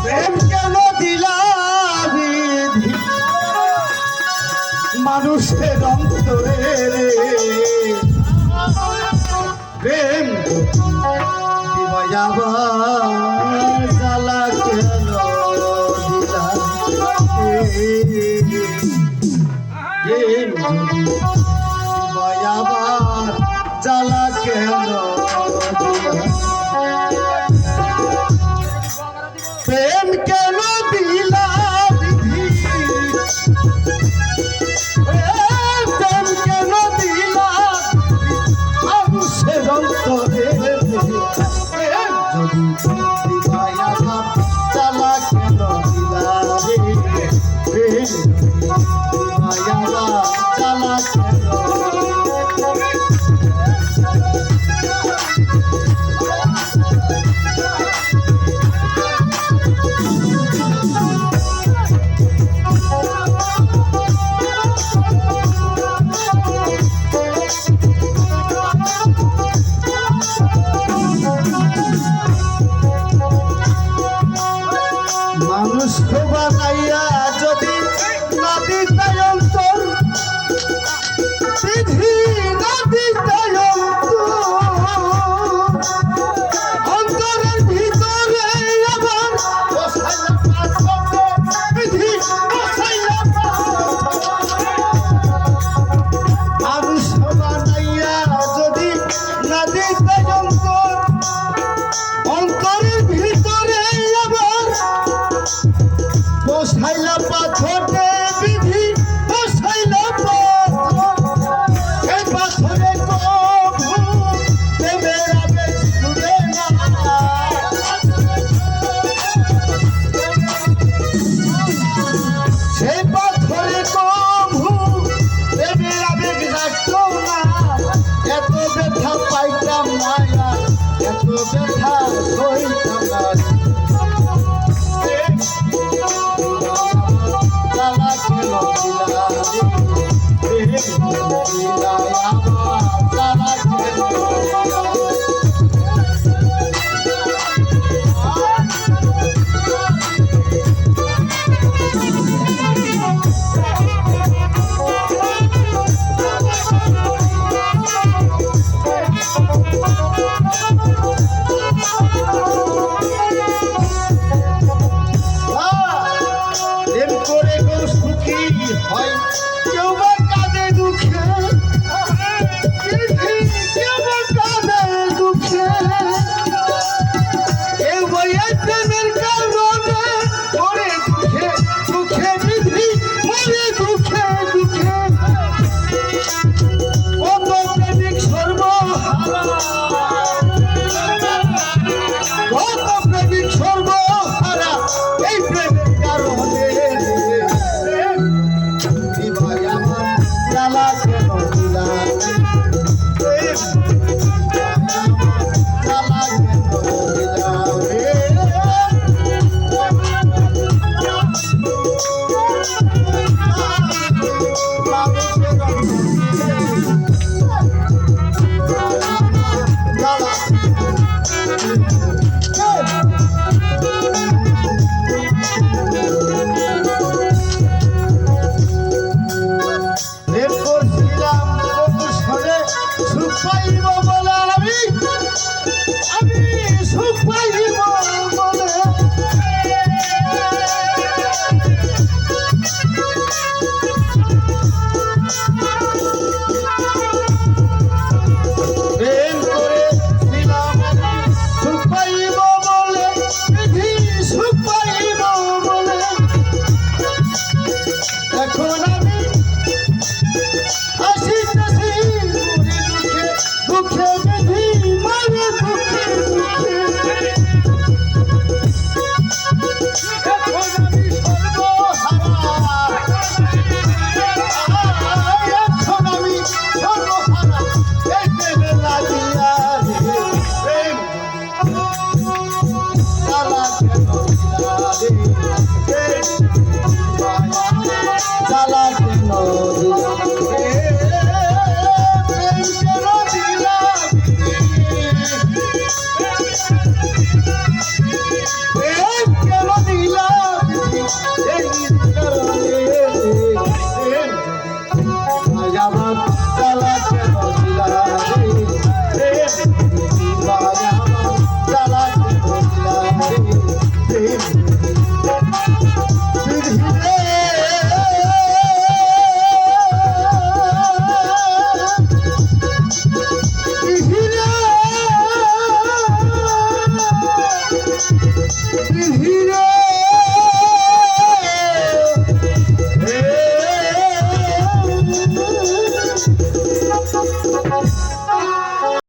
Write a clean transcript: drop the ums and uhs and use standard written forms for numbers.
প্রেম কেন দিলা বিধি মানুষের অন্তরে প্রেম দিবাইয়াবার জ্বালা কেন দিলা প্রেম দিবাইয়াবার জ্বালা কেন প্রেম কেন দিলা বিধি প্রেম কেন দিলা মানুষের অন্তরে যদি দিবাইয়াবার জ্বালা কেন দিলা প্রেম দিবাইয়াবার জ্বালা কেন মানুষ বানাইয়া যদি নদী অন্তর বিধি নদী অন্তরের ভিতরে আবার বিধি মানুষ বানাইয়া যদি নদী অন্তর অন্তরের ভিতরে আবার বসাইলা পাথরে বিধি বসাইলা পাথর এই পাথরে কবু প্রেমের আবেগ ছুড়ে না সেই পাথরে কবু প্রেমের আবেগ রাখতো না এত ব্যথা পাইতাম না এত ব্যথা সইতাম না হয় কেউ বা কাঁদে দুঃখে কেউ বা কাঁদে দুঃখে কেউ বইয়া প্রেমের কারণে মরে দুঃখে দুঃখে বিধি মরে দুঃখে দুঃখে কত প্রেমিক সর্বহারা কত প্রেমিক সর্বহারা এই প্রেমের কারণে আমি